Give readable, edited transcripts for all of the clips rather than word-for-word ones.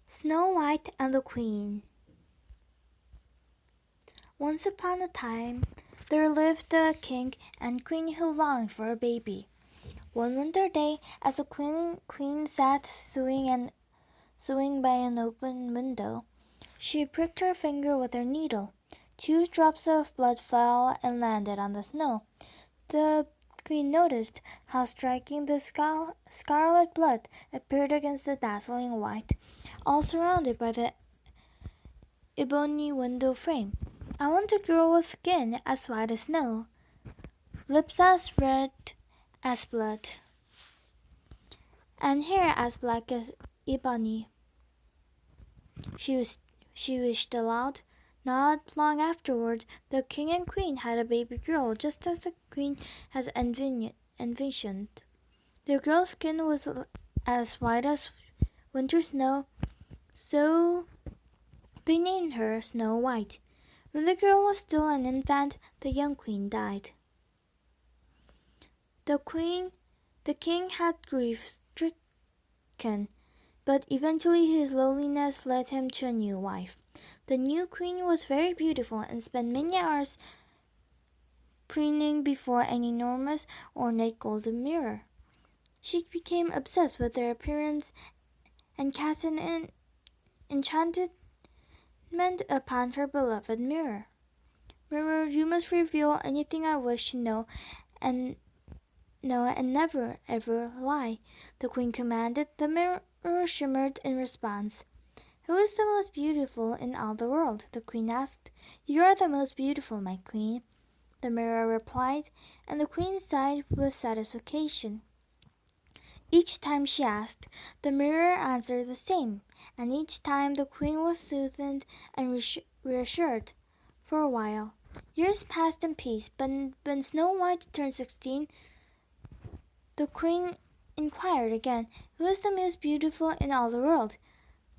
Snow White and the Queen. Once upon a time, there lived a king and queen who longed for a baby. One winter day, as the queen sat sewing by an open window, she pricked her finger with her needle. 2 drops of blood fell and landed on the snow. The queen noticed how striking the scarlet blood appeared against the dazzling white, all surrounded by the ebony window frame. I want a girl with skin as white as snow, lips as red as blood, and hair as black as ebony. She wished aloud. Not long afterward, the king and queen had a baby girl, just as the queen had envisioned. The girl's skin was as white as winter snow, so they named her Snow White. When the girl was still an infant, the young queen died. The king had grief-stricken, but eventually his loneliness led him to a new wife. The new queen was very beautiful and spent many hours preening before an enormous ornate golden mirror. She became obsessed with their appearance and cast an enchantment upon her beloved mirror. Mirror, you must reveal anything I wish to know and never ever lie, the queen commanded. The mirror shimmered in response. Who is the most beautiful in all the world? The queen asked. You are the most beautiful, my queen, the mirror replied, and the queen sighed with satisfaction. Each time she asked, the mirror answered the same, and each time the queen was soothed and reassured. For a while, years passed in peace, but when Snow White turned 16, the queen inquired again, Who is the most beautiful in all the world?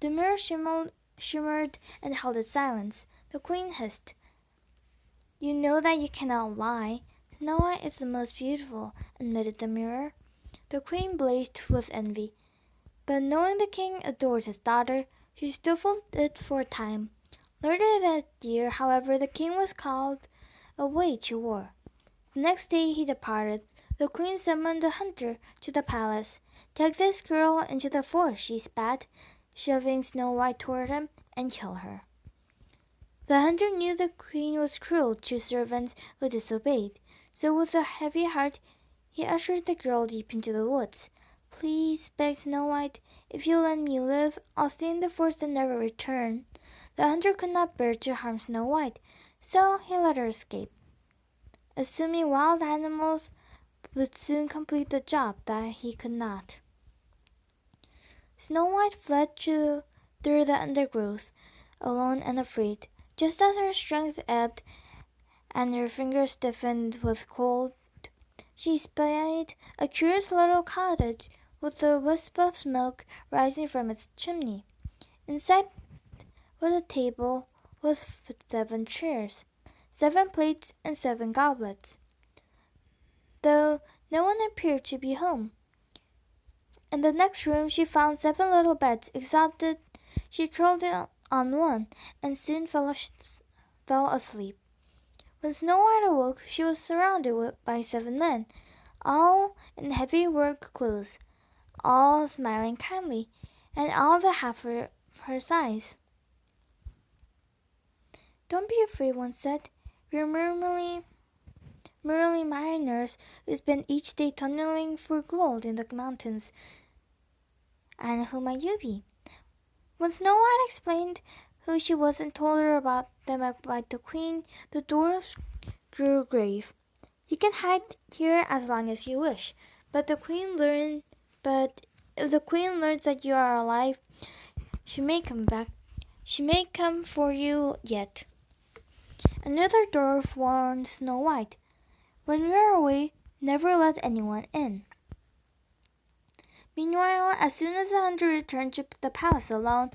The mirror shimmered and held its silence. The queen hissed, You know that you cannot lie. Snow White is the most beautiful, admitted the mirror. The queen blazed with envy, but knowing the king adored his daughter, she stifled it for a time. Later that year, however, the king was called away to war. The next day he departed. The queen summoned a hunter to the palace. Take this girl into the forest, she spat, shoving Snow White toward him, and kill her. The hunter knew the queen was cruel to servants who disobeyed, so with a heavy heart he ushered the girl deep into the woods. Please, begged Snow White, if you let me live, I'll stay in the forest and never return. The hunter could not bear to harm Snow White, so he let her escape, assuming wild animals would soon complete the job that he could not. Snow White fled through the undergrowth, alone and afraid. Just as her strength ebbed and her fingers stiffened with cold, she spied a curious little cottage with a wisp of smoke rising from its chimney. Inside was a table with 7 chairs, 7 plates, and 7 goblets, though no one appeared to be home. In the next room she found 7 little beds. Exhausted, she curled on one and soon fell asleep. When Snow White awoke, she was surrounded by 7 men, all in heavy work clothes, all smiling kindly, and all the half her size. Don't be afraid, one said. We're merely miners who spend each day tunneling for gold in the mountains. And who might you be? When Snow White explained who she was and told her about them by the queen, the dwarfs grew grave. You can hide here as long as you wish, but if the queen learns that you are alive, she may come back. She may come for you yet. Another dwarf warned Snow White, When we are away, never let anyone in. Meanwhile, as soon as the hunter returned to the palace alone,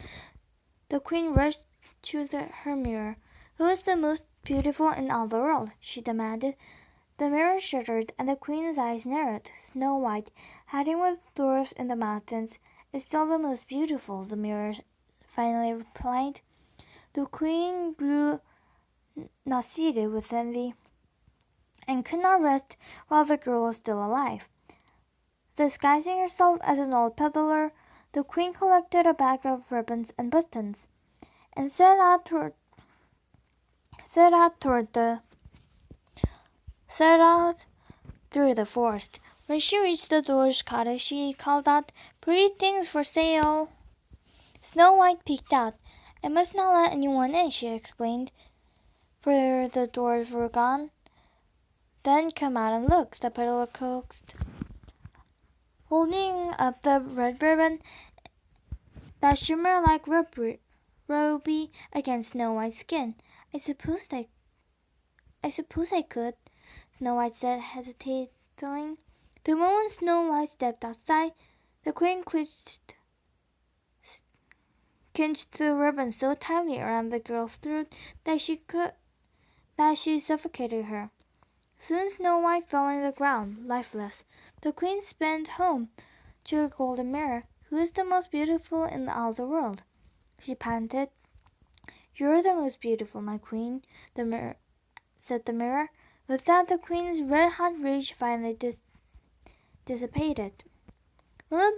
the queen rushed to her mirror. Who is the most beautiful in all the world? She demanded. The mirror shuddered, and the queen's eyes narrowed. Snow White, hiding with dwarfs in the mountains, is still the most beautiful, the mirror finally replied. The queen grew nauseated with envy and could not rest while the girl was still alive. Disguising herself as an old peddler, the queen collected a bag of ribbons and buttons and set out through the forest. When she reached the Door's cottage, she called out, "Pretty things for sale!" Snow White peeked out. "I must not let anyone in," she explained, "for the doors were gone." "Then come out and look," the peddler coaxed, holding up the red ribbon that shimmered like ruby against Snow White's skin. I suppose I could," Snow White said, hesitating. The moment Snow White stepped outside, the queen cinched the ribbon so tightly around the girl's throat that she suffocated her. Soon Snow White fell on the ground, lifeless. The queen sped home to her golden mirror. "Who is the most beautiful in all the world?" she panted. "You're the most beautiful, my queen," said the mirror. With that, the queen's red-hot rage finally dissipated. When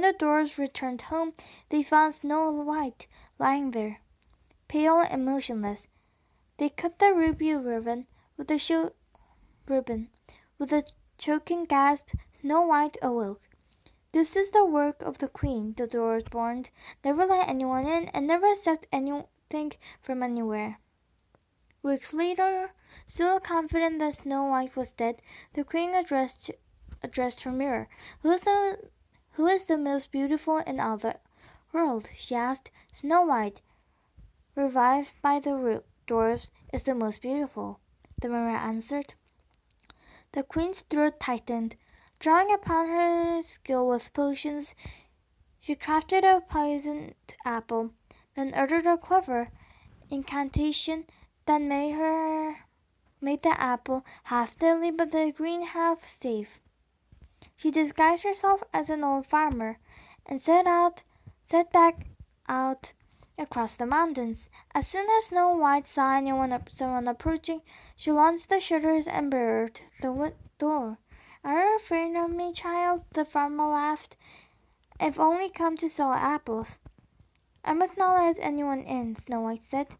the Doors returned home, they found Snow White lying there, pale and motionless. They cut the ruby ribbon with a choking gasp. Snow White awoke. "This is the work of the queen," the Doors warned. "Never let anyone in, and never accept anything from anywhere." Weeks later, still confident that Snow White was dead, the queen addressed her mirror. Who is the most beautiful in all the world?" she asked. "Snow White, revived by the dwarfs, is the most beautiful," the mirror answered. The queen's throat tightened. Drawing upon her skill with potions, she crafted a poisoned apple, then uttered a clever incantation that made the apple half deadly but the green half safe. She disguised herself as an old farmer and set back out across the mountains. As soon as Snow White saw someone approaching, she launched the shutters and barred the door. "Are you afraid of me, child?" the farmer laughed. "I've only come to sell apples." "I must not let anyone in," Snow White said.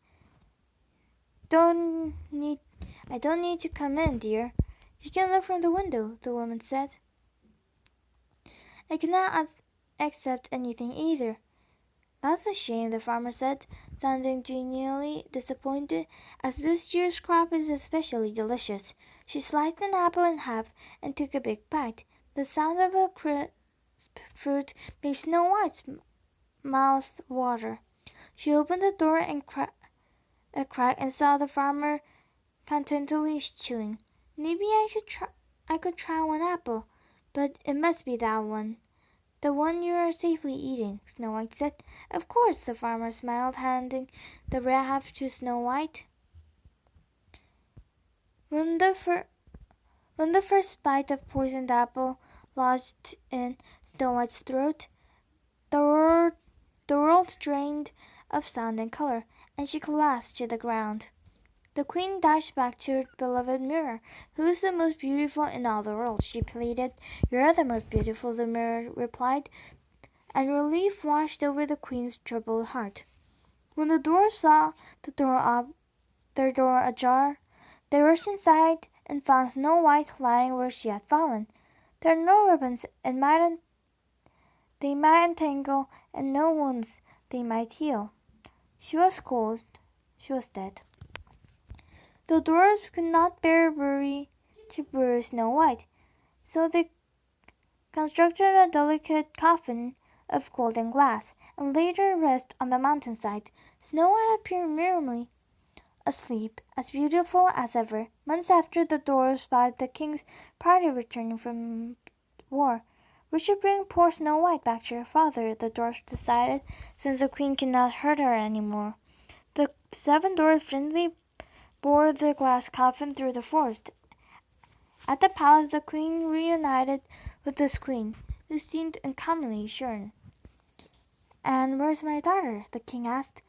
I don't need to come in, dear. You can look from the window," the woman said. "I cannot accept anything either." "That's a shame," the farmer said, sounding genuinely disappointed, "as this year's crop is especially delicious." She sliced an apple in half and took a big bite. The sound of a crisp fruit made Snow White's mouth water. She opened the door and a crack and saw the farmer contentedly chewing. "Maybe I could try one apple, but it must be that one. The one you are safely eating," Snow White said. "Of course," the farmer smiled, handing the red half to Snow White. When the first bite of poisoned apple lodged in Snow White's throat, the world drained of sound and color, and she collapsed to the ground. The queen dashed back to her beloved mirror. "Who is the most beautiful in all the world?" she pleaded. "You're the most beautiful," the mirror replied, and relief washed over the queen's troubled heart. When the dwarfs saw their door ajar, they rushed inside and found Snow White lying where she had fallen. There are no ribbons they might entangle, and no wounds they might heal. She was cold. She was dead. The dwarfs could not bear to bury Snow White, so they constructed a delicate coffin of golden glass and laid her rest on the mountainside. Snow White appeared merely asleep, as beautiful as ever. Months after, the dwarfs spotted the king's party returning from war. "We should bring poor Snow White back to her father," the dwarfs decided, since the queen cannot hurt her anymore. The 7 dwarfs friendly bore the glass coffin through the forest. At the palace, the queen reunited with the queen, who seemed uncommonly shorn. "And where's my daughter?" the king asked.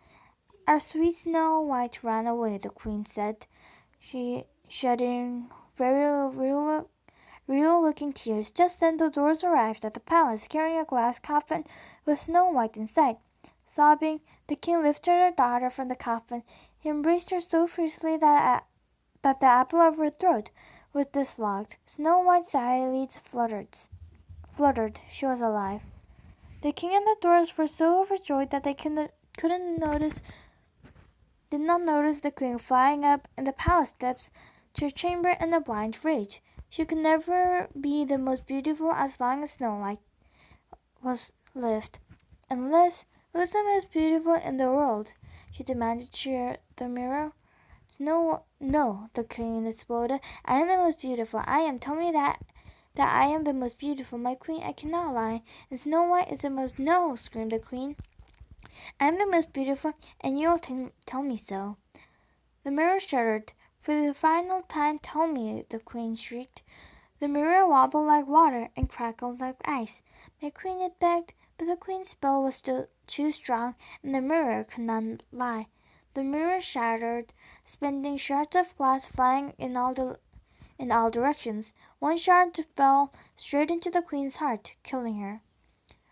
"Our sweet Snow White ran away," the queen said, she shedding very real-looking tears. Just then the dwarfs arrived at the palace, carrying a glass coffin with Snow White inside. Sobbing, the king lifted her daughter from the coffin. He embraced her so fiercely that the apple of her throat was dislodged. Snow White's eyelids fluttered. She was alive. The king and the dwarfs were so overjoyed that they did not notice the queen flying up in the palace steps to her chamber in a blind rage. She could never be the most beautiful as long as Snow White lived. Unless who's the most beautiful in the world? She demanded to the mirror. No, the queen exploded. I am the most beautiful. I am. Tell me that I am the most beautiful. My queen, I cannot lie. And Snow White is the most. No, screamed the queen. I am the most beautiful, and you will tell me so. The mirror shuddered. For the final time, tell me, the queen shrieked. The mirror wobbled like water and crackled like ice. My queen, it begged, but the queen's spell was still too strong, and the mirror could not lie. The mirror shattered, sending shards of glass flying in all directions. One shard fell straight into the queen's heart, killing her.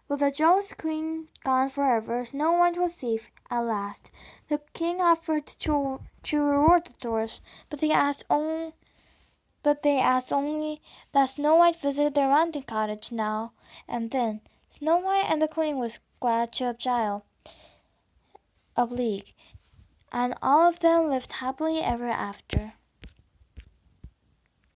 With the jealous queen gone forever, Snow White was safe at last. The king offered to reward the dwarfs, but they asked only that Snow White visit their mountain cottage now and then. Snow White and the queen was glad to oblige, and all of them lived happily ever after.